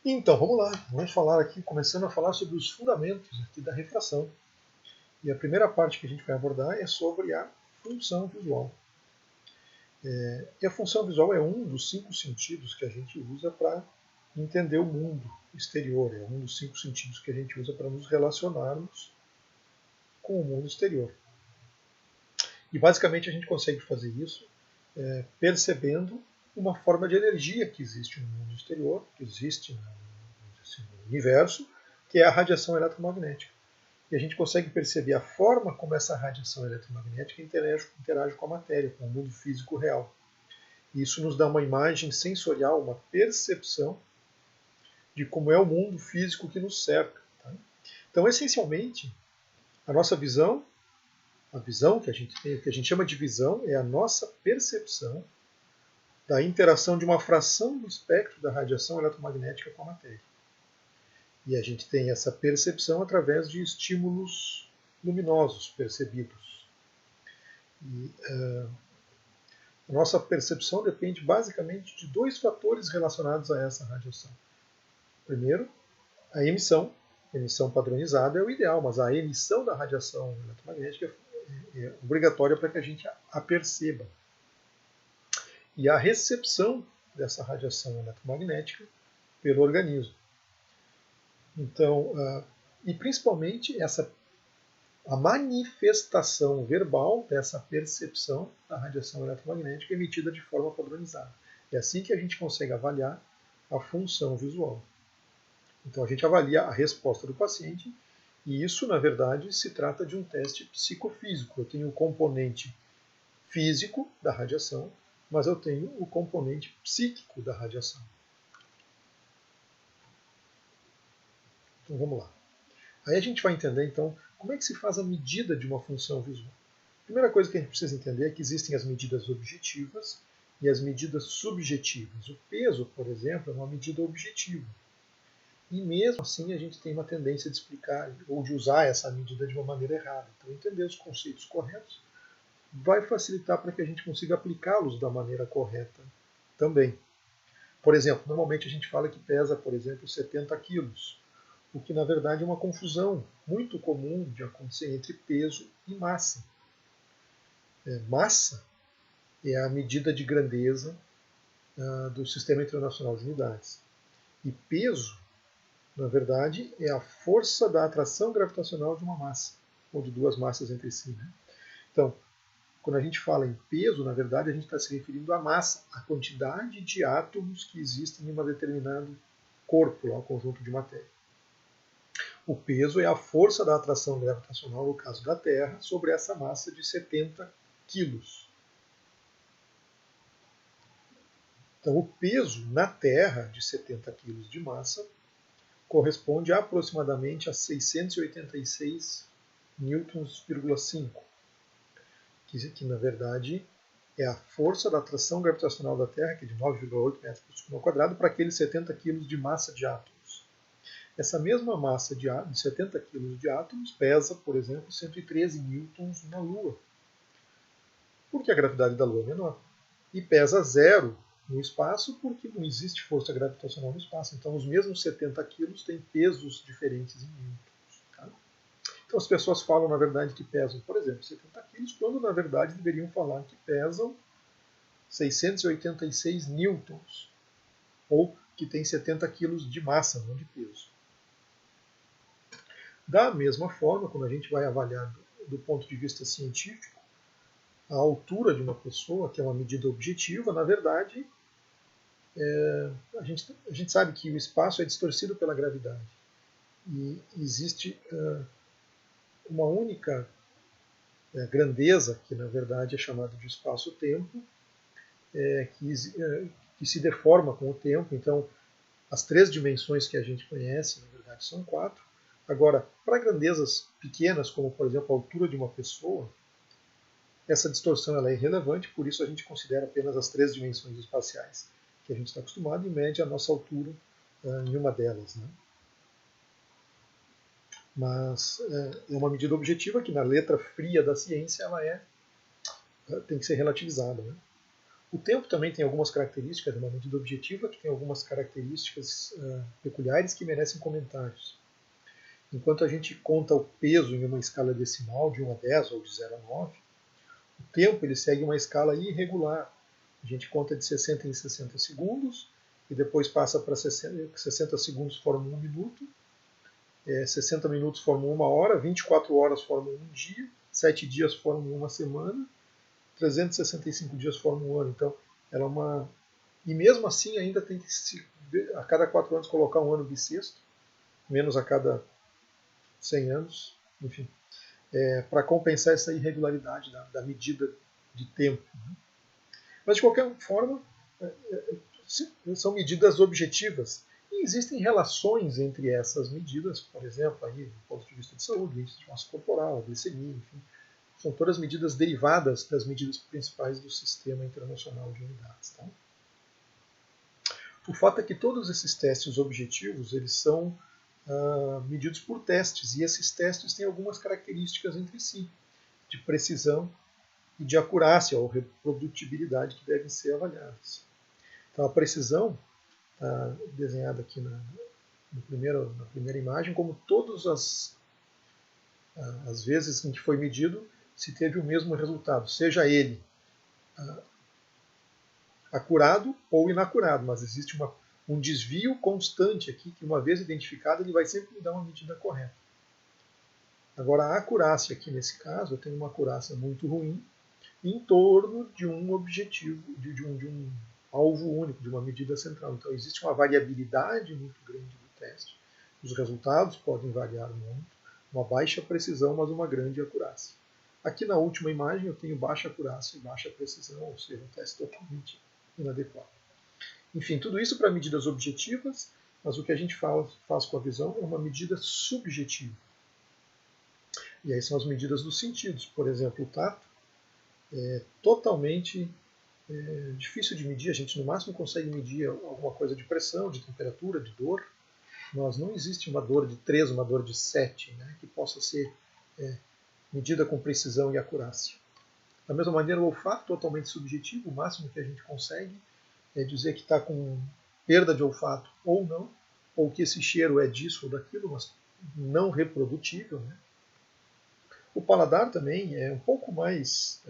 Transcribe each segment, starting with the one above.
Então, vamos lá. Vamos falar aqui, começando a falar sobre os fundamentos aqui da refração. E a primeira parte que a gente vai abordar é sobre a função visual. E a função visual é um dos 5 sentidos que a gente usa para entender o mundo exterior. É um dos 5 sentidos que a gente usa para nos relacionarmos com o mundo exterior. E basicamente a gente consegue fazer isso percebendo uma forma de energia que existe no mundo exterior, que existe no universo, que é a radiação eletromagnética. E a gente consegue perceber a forma como essa radiação eletromagnética interage com a matéria, com o mundo físico real. E isso nos dá uma imagem sensorial, uma percepção de como é o mundo físico que nos cerca. Tá? Então, essencialmente, a nossa visão, a visão que a gente tem, que a gente chama de visão, é a nossa percepção da interação de uma fração do espectro da radiação eletromagnética com a matéria. E a gente tem essa percepção através de estímulos luminosos percebidos. E a nossa percepção depende basicamente de 2 fatores relacionados a essa radiação. Primeiro, a emissão. A emissão padronizada é o ideal, mas a emissão da radiação eletromagnética é obrigatória para que a gente a perceba. E a recepção dessa radiação eletromagnética pelo organismo. Então, e principalmente a manifestação verbal dessa percepção da radiação eletromagnética emitida de forma padronizada. É assim que a gente consegue avaliar a função visual. Então a gente avalia a resposta do paciente e isso, na verdade, se trata de um teste psicofísico. Eu tenho o componente físico da radiação, mas eu tenho o componente psíquico da radiação. Então vamos lá. Aí a gente vai entender, então, como é que se faz a medida de uma função visual. A primeira coisa que a gente precisa entender é que existem as medidas objetivas e as medidas subjetivas. O peso, por exemplo, é uma medida objetiva. E mesmo assim a gente tem uma tendência de explicar ou de usar essa medida de uma maneira errada. Então entender os conceitos corretos vai facilitar para que a gente consiga aplicá-los da maneira correta também. Por exemplo, normalmente a gente fala que pesa, por exemplo, 70 quilos, o que na verdade é uma confusão muito comum de acontecer entre peso e massa. Massa é a medida de grandeza do Sistema Internacional de Unidades. E peso, na verdade, é a força da atração gravitacional de uma massa, ou de 2 massas entre si. Né? Então, quando a gente fala em peso, na verdade, a gente está se referindo à massa, à quantidade de átomos que existem em um determinado corpo, um conjunto de matéria. O peso é a força da atração gravitacional, no caso da Terra, sobre essa massa de 70 quilos. Então, o peso na Terra de 70 quilos de massa corresponde aproximadamente a 686 newtons,5, que na verdade é a força da atração gravitacional da Terra, que é de 9,8 metros por segundo ao quadrado, para aqueles 70 quilos de massa de átomos. Essa mesma massa de 70 kg de átomos pesa, por exemplo, 113 newtons na Lua, porque a gravidade da Lua é menor. E pesa 0 no espaço, porque não existe força gravitacional no espaço. Então, os mesmos 70 quilos têm pesos diferentes em newtons. Tá? Então, as pessoas falam, na verdade, que pesam, por exemplo, 70 quilos, quando, na verdade, deveriam falar que pesam 686 newtons, ou que tem 70 quilos de massa, não de peso. Da mesma forma, quando a gente vai avaliar do ponto de vista científico, a altura de uma pessoa, que é uma medida objetiva, na verdade, a gente sabe que o espaço é distorcido pela gravidade. E existe uma única grandeza, que na verdade é chamada de espaço-tempo, que se deforma com o tempo. Então, as 3 dimensões que a gente conhece, na verdade, são 4. Agora, para grandezas pequenas, como por exemplo a altura de uma pessoa, essa distorção ela é irrelevante, por isso a gente considera apenas as 3 dimensões espaciais, que a gente está acostumado e mede a nossa altura em uma delas. Né? Mas é uma medida objetiva que na letra fria da ciência ela tem que ser relativizada. Né? O tempo também tem algumas características, é uma medida objetiva que tem algumas características peculiares que merecem comentários. Enquanto a gente conta o peso em uma escala decimal, de 1 a 10 ou de 0 a 9, o tempo ele segue uma escala irregular. A gente conta de 60 em 60 segundos, e depois passa para 60 segundos formam 1 minuto, 60 minutos formam 1 hora, 24 horas formam 1 dia, 7 dias formam 1 semana, 365 dias formam 1 ano. Então, ela é uma... E mesmo assim ainda tem que, a cada 4 anos, colocar um ano bissexto, menos a cada 100 anos, enfim, para compensar essa irregularidade da medida de tempo. Mas, de qualquer forma, são medidas objetivas. E existem relações entre essas medidas, por exemplo, aí, do ponto de vista de saúde, índice de massa corporal, glicemia, enfim. São todas medidas derivadas das medidas principais do Sistema Internacional de Unidades. Tá? O fato é que todos esses testes objetivos eles são medidos por testes, e esses testes têm algumas características entre si, de precisão e de acurácia ou reprodutibilidade que devem ser avaliadas. Então a precisão está desenhada aqui na primeira imagem, como todas as vezes em que foi medido se teve o mesmo resultado, seja ele acurado ou inacurado, mas existe um desvio constante aqui, que uma vez identificado ele vai sempre me dar uma medida correta. Agora a acurácia aqui nesse caso, eu tenho uma acurácia muito ruim em torno de um objetivo, de um alvo único, de uma medida central. Então existe uma variabilidade muito grande do teste. Os resultados podem variar muito, uma baixa precisão, mas uma grande acurácia. Aqui na última imagem eu tenho baixa acurácia e baixa precisão, ou seja, um teste totalmente inadequado. Enfim, tudo isso para medidas objetivas, mas o que a gente faz com a visão é uma medida subjetiva. E aí são as medidas dos sentidos. Por exemplo, o tato é totalmente difícil de medir. A gente no máximo consegue medir alguma coisa de pressão, de temperatura, de dor. Mas não existe uma dor de 3, uma dor de 7, né, que possa ser medida com precisão e acurácia. Da mesma maneira, o olfato totalmente subjetivo, o máximo que a gente consegue é dizer que está com perda de olfato ou não, ou que esse cheiro é disso ou daquilo, mas não reprodutível. Né? O paladar também é um pouco mais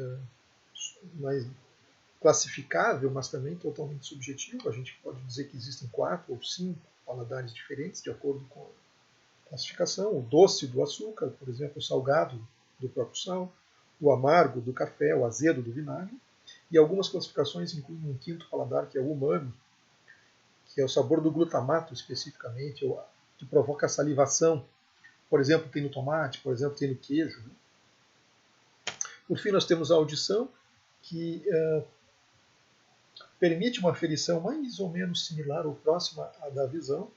classificável, mas também totalmente subjetivo. A gente pode dizer que existem 4 ou 5 paladares diferentes, de acordo com a classificação. O doce do açúcar, por exemplo, o salgado do próprio sal, o amargo do café, o azedo do vinagre. E algumas classificações incluem um 5º paladar, que é o umami, que é o sabor do glutamato especificamente, que provoca salivação. Por exemplo, tem no tomate, por exemplo, tem no queijo. Né? Por fim, nós temos a audição, que permite uma aferição mais ou menos similar ou próxima à da visão,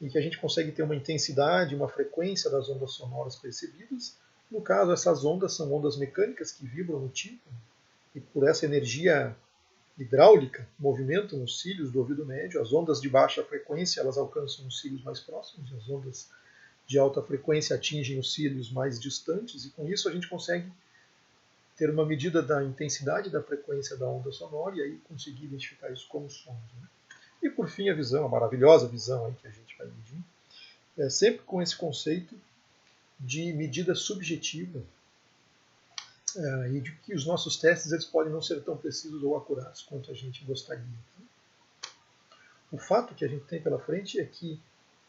em que a gente consegue ter uma intensidade, uma frequência das ondas sonoras percebidas. No caso, essas ondas são ondas mecânicas que vibram no tímpano, e por essa energia hidráulica movimentam os cílios do ouvido médio. As ondas de baixa frequência elas alcançam os cílios mais próximos, e as ondas de alta frequência atingem os cílios mais distantes, e com isso a gente consegue ter uma medida da intensidade da frequência da onda sonora e aí conseguir identificar isso como sons. Né? E por fim a visão, a maravilhosa visão aí que a gente vai medir, sempre com esse conceito de medida subjetiva, e de que os nossos testes eles podem não ser tão precisos ou acurados quanto a gente gostaria. O fato que a gente tem pela frente é que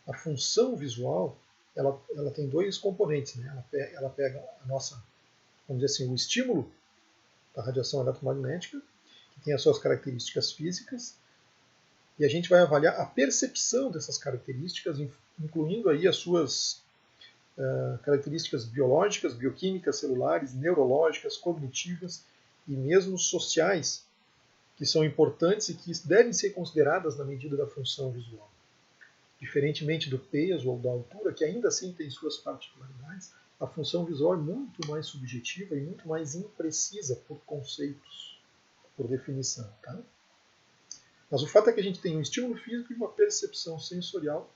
a função visual ela tem 2 componentes. Né? Ela pega a nossa, vamos dizer assim, o estímulo da radiação eletromagnética, que tem as suas características físicas, e a gente vai avaliar a percepção dessas características, incluindo aí as suas características biológicas, bioquímicas, celulares, neurológicas, cognitivas e mesmo sociais, que são importantes e que devem ser consideradas na medida da função visual. Diferentemente do peso ou da altura, que ainda assim tem suas particularidades, a função visual é muito mais subjetiva e muito mais imprecisa por conceitos, por definição. Tá? Mas o fato é que a gente tem um estímulo físico e uma percepção sensorial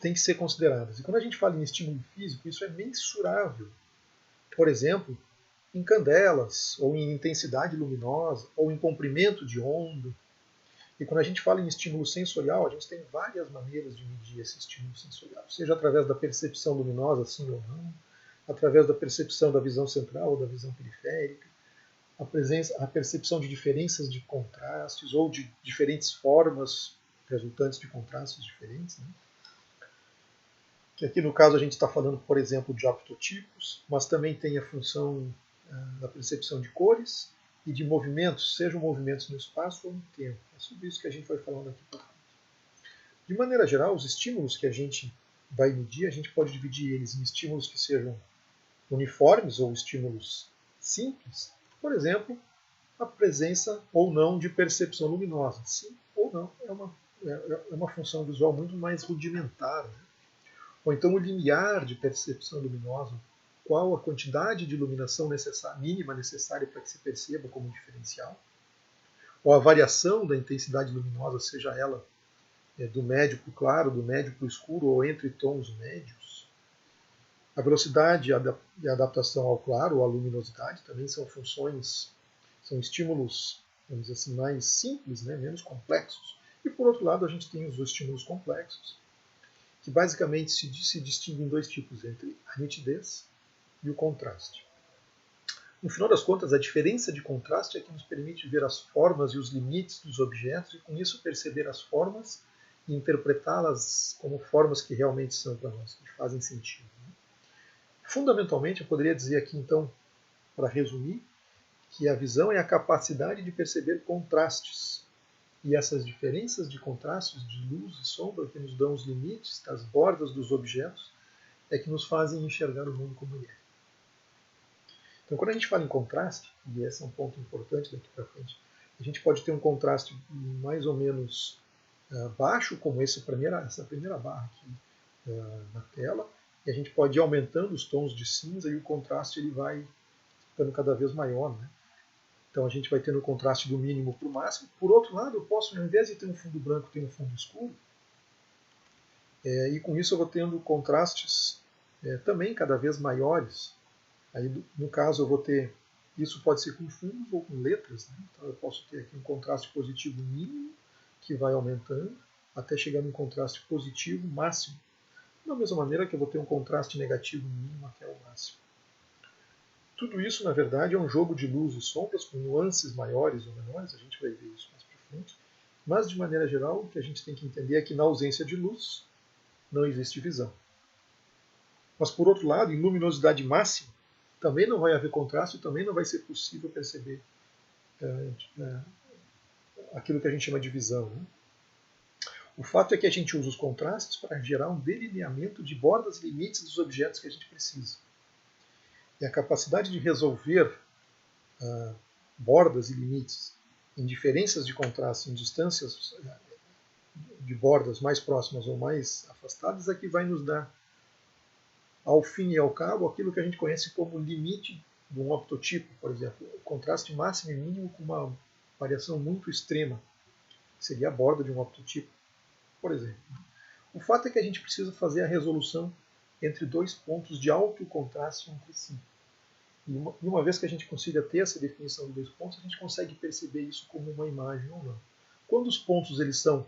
tem que ser consideradas. E quando a gente fala em estímulo físico, isso é mensurável. Por exemplo, em candelas, ou em intensidade luminosa, ou em comprimento de onda. E quando a gente fala em estímulo sensorial, a gente tem várias maneiras de medir esse estímulo sensorial, seja através da percepção luminosa, sim ou não, através da percepção da visão central ou da visão periférica, a percepção de diferenças de contrastes ou de diferentes formas resultantes de contrastes diferentes. Né? Que aqui no caso a gente está falando, por exemplo, de aptotipos, mas também tem a função da percepção de cores e de movimentos, sejam movimentos no espaço ou no tempo. É sobre isso que a gente vai falando aqui por frente. De maneira geral, os estímulos que a gente vai medir, a gente pode dividir eles em estímulos que sejam uniformes ou estímulos simples, por exemplo, a presença ou não de percepção luminosa. Sim ou não é uma função visual muito mais rudimentar. Né? Ou então o limiar de percepção luminosa, qual a quantidade de iluminação mínima necessária para que se perceba como diferencial, ou a variação da intensidade luminosa, seja ela do médio para o claro, do médio para o escuro, ou entre tons médios. A velocidade e a adaptação ao claro, ou à luminosidade, também são funções, são estímulos, vamos dizer assim, mais simples, né, menos complexos. E por outro lado, a gente tem os estímulos complexos, que basicamente se distinguem em dois tipos, entre a nitidez e o contraste. No final das contas, a diferença de contraste é que nos permite ver as formas e os limites dos objetos e, com isso, perceber as formas e interpretá-las como formas que realmente são para nós, que fazem sentido. Fundamentalmente, eu poderia dizer aqui, então, para resumir, que a visão é a capacidade de perceber contrastes. E essas diferenças de contrastes de luz e sombra que nos dão os limites das bordas dos objetos é que nos fazem enxergar o mundo como ele é. Então, quando a gente fala em contraste, e esse é um ponto importante daqui para frente, a gente pode ter um contraste mais ou menos baixo, como essa primeira barra aqui na tela, e a gente pode ir aumentando os tons de cinza e o contraste ele vai ficando cada vez maior. Né? Então a gente vai tendo o contraste do mínimo para o máximo. Por outro lado, eu posso, ao invés de ter um fundo branco, ter um fundo escuro. E com isso eu vou tendo contrastes também cada vez maiores. Aí, no caso, eu vou ter, isso pode ser com fundos ou com letras. Né? Então eu posso ter aqui um contraste positivo mínimo, que vai aumentando, até chegar num contraste positivo máximo. Da mesma maneira que eu vou ter um contraste negativo mínimo até o máximo. Tudo isso, na verdade, é um jogo de luz e sombras, com nuances maiores ou menores, a gente vai ver isso mais para frente. Mas, de maneira geral, o que a gente tem que entender é que na ausência de luz, não existe visão. Mas, por outro lado, em luminosidade máxima, também não vai haver contraste, também não vai ser possível perceber aquilo que a gente chama de visão. Né? O fato é que a gente usa os contrastes para gerar um delineamento de bordas e limites dos objetos que a gente precisa. E a capacidade de resolver bordas e limites em diferenças de contraste, em distâncias de bordas mais próximas ou mais afastadas, é que vai nos dar, ao fim e ao cabo, aquilo que a gente conhece como limite de um optotipo, por exemplo, o contraste máximo e mínimo com uma variação muito extrema, seria a borda de um optotipo, por exemplo. O fato é que a gente precisa fazer a resolução entre dois pontos de alto contraste entre si. E uma vez que a gente consiga ter essa definição de dois pontos, a gente consegue perceber isso como uma imagem ou não. Quando os pontos eles são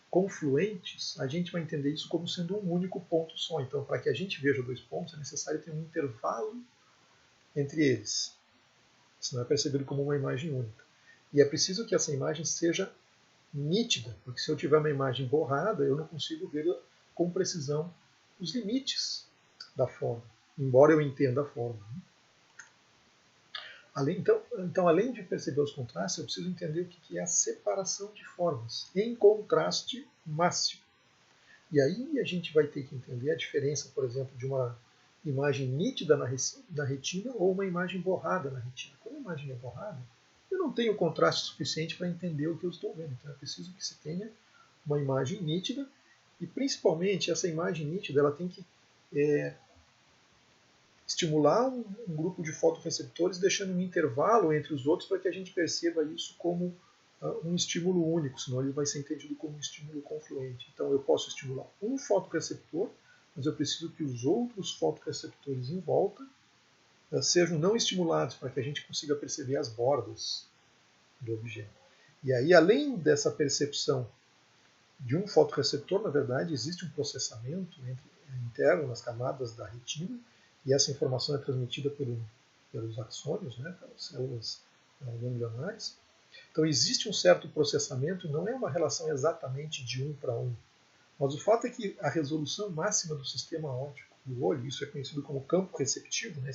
confluentes, a gente vai entender isso como sendo um único ponto só. Então, para que a gente veja dois pontos, é necessário ter um intervalo entre eles. Senão é percebido como uma imagem única. E é preciso que essa imagem seja nítida, porque se eu tiver uma imagem borrada, eu não consigo ver com precisão os limites da forma, embora eu entenda a forma. Então, além de perceber os contrastes, eu preciso entender o que é a separação de formas em contraste máximo. E aí a gente vai ter que entender a diferença, por exemplo, de uma imagem nítida na retina ou uma imagem borrada na retina. Quando a imagem é borrada, eu não tenho contraste suficiente para entender o que eu estou vendo. Então é preciso que se tenha uma imagem nítida e, principalmente, essa imagem nítida ela tem que estimular um grupo de fotorreceptores, deixando um intervalo entre os outros para que a gente perceba isso como um estímulo único, senão ele vai ser entendido como um estímulo confluente. Então eu posso estimular um fotorreceptor, mas eu preciso que os outros fotorreceptores em volta sejam não estimulados para que a gente consiga perceber as bordas do objeto. E aí, além dessa percepção de um fotorreceptor, na verdade, existe um processamento interno nas camadas da retina, e essa informação é transmitida pelos axônios, né, pelas células ganglionares. Então existe um certo processamento, não é uma relação exatamente de 1 para 1. Mas o fato é que a resolução máxima do sistema óptico do olho, isso é conhecido como campo receptivo, né,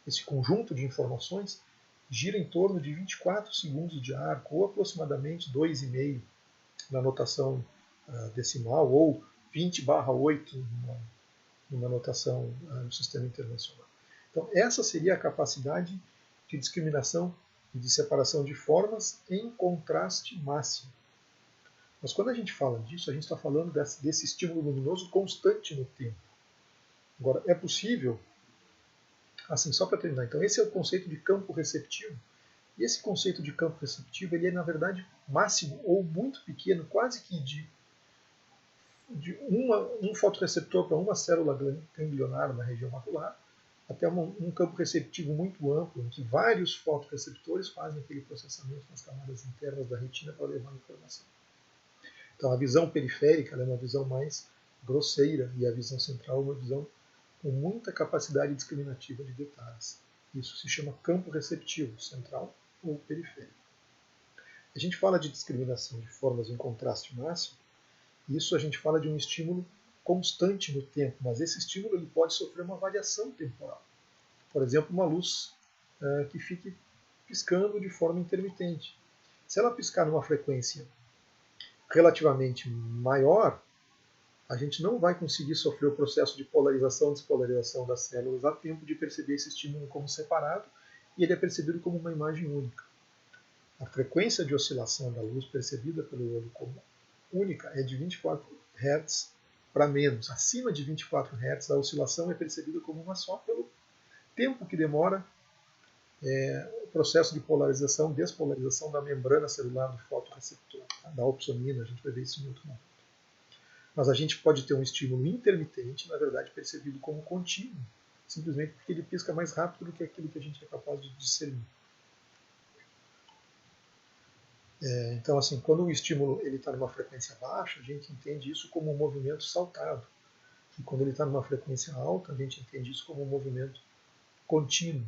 esse conjunto de informações, gira em torno de 24 segundos de arco, ou aproximadamente 2,5 na notação decimal, ou 20/8 numa notação no sistema internacional. Então, essa seria a capacidade de discriminação e de separação de formas em contraste máximo. Mas quando a gente fala disso, a gente está falando desse estímulo luminoso constante no tempo. Agora, é possível, assim, só para terminar, então esse é o conceito de campo receptivo. E esse conceito de campo receptivo, ele é, na verdade, máximo ou muito pequeno, quase que de um fotorreceptor para uma célula ganglionar na região macular, até um campo receptivo muito amplo, em que vários fotorreceptores fazem aquele processamento nas camadas internas da retina para levar a informação. Então, a visão periférica é uma visão mais grosseira e a visão central é uma visão com muita capacidade discriminativa de detalhes. Isso se chama campo receptivo, central ou periférico. A gente fala de discriminação de formas em contraste máximo, isso a gente fala de um estímulo constante no tempo, mas esse estímulo ele pode sofrer uma variação temporal. Por exemplo, uma luz que fique piscando de forma intermitente. Se ela piscar numa frequência relativamente maior, a gente não vai conseguir sofrer o processo de polarização e despolarização das células a tempo de perceber esse estímulo como separado, e ele é percebido como uma imagem única. A frequência de oscilação da luz percebida pelo olho como única é de 24 Hz para menos. Acima de 24 Hz, a oscilação é percebida como uma só pelo tempo que demora o processo de polarização, despolarização da membrana celular do fotorreceptor, da opsonina, a gente vai ver isso em outro momento. Mas a gente pode ter um estímulo intermitente, na verdade percebido como contínuo, simplesmente porque ele pisca mais rápido do que aquilo que a gente é capaz de discernir. Então, assim, quando o estímulo está numa frequência baixa, a gente entende isso como um movimento saltado. E quando ele está numa frequência alta, a gente entende isso como um movimento contínuo.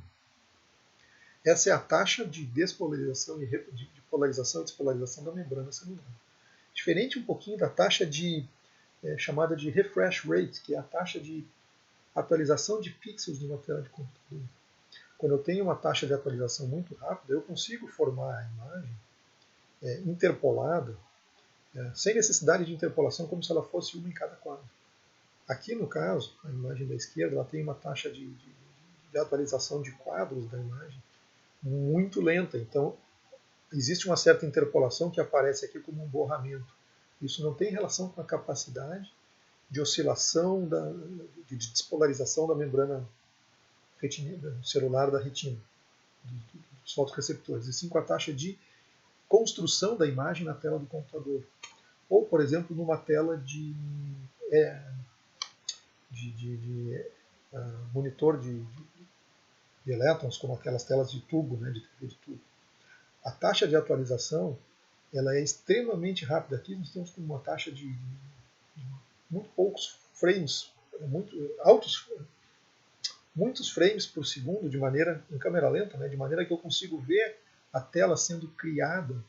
Essa é a taxa de despolarização e de polarização e despolarização da membrana celular. Diferente um pouquinho da taxa chamada de refresh rate, que é a taxa de atualização de pixels numa tela de computador. Quando eu tenho uma taxa de atualização muito rápida, eu consigo formar a imagem interpolada, sem necessidade de interpolação, como se ela fosse uma em cada quadro. Aqui, no caso, a imagem da esquerda ela tem uma taxa de atualização de quadros da imagem muito lenta. Então, existe uma certa interpolação que aparece aqui como um borramento. Isso não tem relação com a capacidade de oscilação, de despolarização da membrana celular da retina, dos fotorreceptores, e sim com a taxa de construção da imagem na tela do computador. Ou, por exemplo, numa tela de monitor de elétrons, como aquelas telas de tubo, né, de TV de tubo. A taxa de atualização ela é extremamente rápida. Aqui nós temos uma taxa de muito poucos frames, muitos frames por segundo, em câmera lenta, né, de maneira que eu consigo ver a tela sendo criada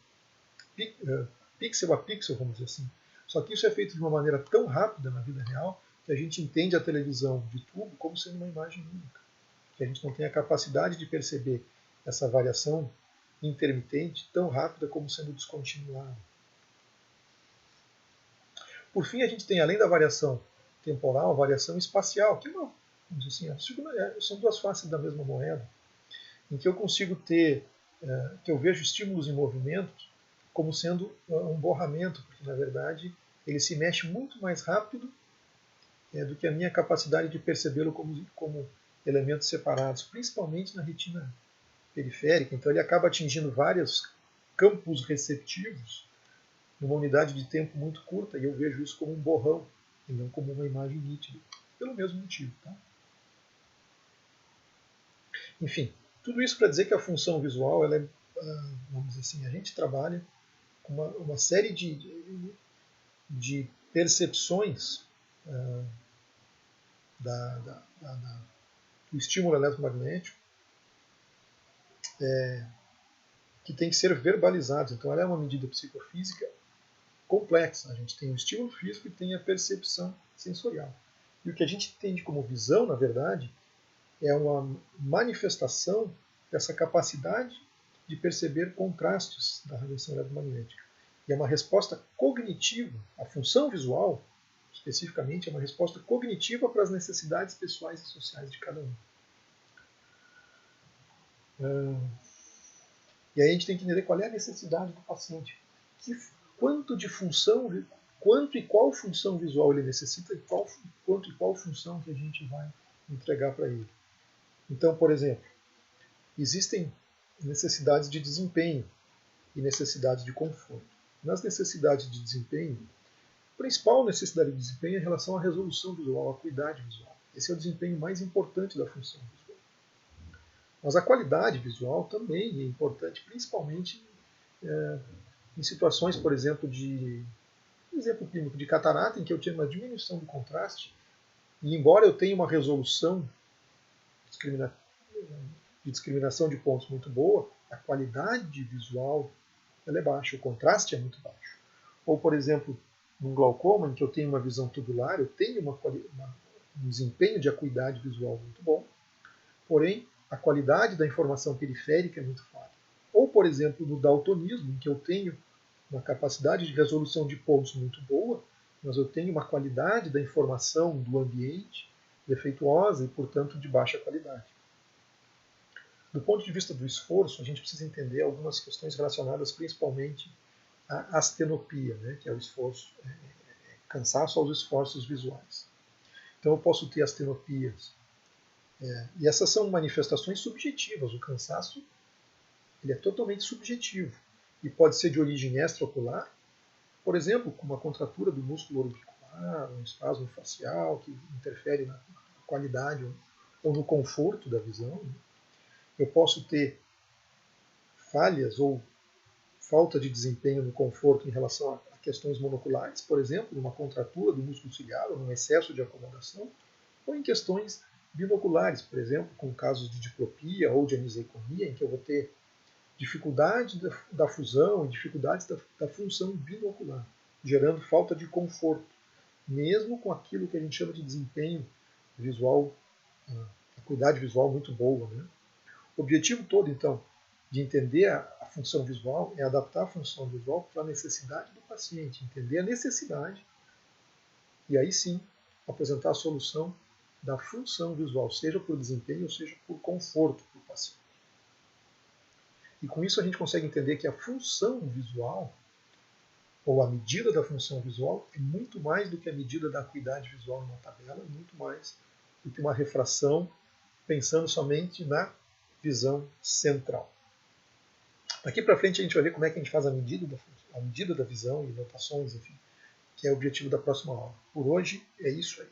pixel a pixel, vamos dizer assim. Só que isso é feito de uma maneira tão rápida na vida real que a gente entende a televisão de tubo como sendo uma imagem única. Que a gente não tem a capacidade de perceber essa variação intermitente tão rápida como sendo descontinuada. Por fim, a gente tem, além da variação temporal, a variação espacial, que vamos dizer assim, são duas faces da mesma moeda, em que eu consigo ter, que eu vejo estímulos em movimento como sendo um borramento, porque na verdade ele se mexe muito mais rápido do que a minha capacidade de percebê-lo como elementos separados, principalmente na retina periférica. Então ele acaba atingindo vários campos receptivos numa unidade de tempo muito curta, e eu vejo isso como um borrão, e não como uma imagem nítida, pelo mesmo motivo. Tá? Enfim, tudo isso para dizer que a função visual, ela é, vamos dizer assim, a gente trabalha com uma série de percepções do estímulo eletromagnético que tem que ser verbalizados. Então, ela é uma medida psicofísica complexa. A gente tem o estímulo físico e tem a percepção sensorial. E o que a gente entende como visão, na verdade, é uma manifestação dessa capacidade de perceber contrastes da radiação eletromagnética. E é uma resposta cognitiva. A função visual, especificamente, é uma resposta cognitiva para as necessidades pessoais e sociais de cada um. E aí a gente tem que entender qual é a necessidade do paciente. Quanto de função, quanto e qual função visual ele necessita e quanto e qual função que a gente vai entregar para ele. Então, por exemplo, existem necessidades de desempenho e necessidades de conforto. Nas necessidades de desempenho, a principal necessidade de desempenho é em relação à resolução visual, à acuidade visual. Esse é o desempenho mais importante da função visual. Mas a qualidade visual também é importante, principalmente em situações, por exemplo, exemplo clínico de catarata, em que eu tenho uma diminuição do contraste, e embora eu tenha uma resolução de discriminação de pontos muito boa, a qualidade visual ela é baixa, o contraste é muito baixo. Ou, por exemplo, num glaucoma, em que eu tenho uma visão tubular, eu tenho um desempenho de acuidade visual muito bom, porém, a qualidade da informação periférica é muito falha. Ou, por exemplo, no daltonismo, em que eu tenho uma capacidade de resolução de pontos muito boa, mas eu tenho uma qualidade da informação do ambiente defeituosa e, portanto, de baixa qualidade. Do ponto de vista do esforço, a gente precisa entender algumas questões relacionadas principalmente à astenopia, né, que é o esforço, cansaço aos esforços visuais. Então eu posso ter astenopias, e essas são manifestações subjetivas. O cansaço ele é totalmente subjetivo e pode ser de origem extraocular, por exemplo, com uma contratura do músculo orbicular, um espasmo facial que interfere na qualidade ou no conforto da visão. Eu posso ter falhas ou falta de desempenho no conforto em relação a questões monoculares, por exemplo, uma contratura do músculo ciliar, ou um excesso de acomodação, ou em questões binoculares, por exemplo, com casos de diplopia ou de aniseiconia, em que eu vou ter dificuldade da fusão e dificuldades da função binocular, gerando falta de conforto, mesmo com aquilo que a gente chama de desempenho visual, acuidade visual muito boa. Né? O objetivo todo, então, de entender a função visual é adaptar a função visual para a necessidade do paciente, entender a necessidade e aí sim apresentar a solução da função visual, seja por desempenho ou seja por conforto para o paciente. E com isso a gente consegue entender que a função visual, ou a medida da função visual, é muito mais do que a medida da acuidade visual numa tabela, muito mais do que uma refração pensando somente na visão central. Daqui para frente a gente vai ver como é que a gente faz a medida da visão e notações, enfim, que é o objetivo da próxima aula. Por hoje é isso aí.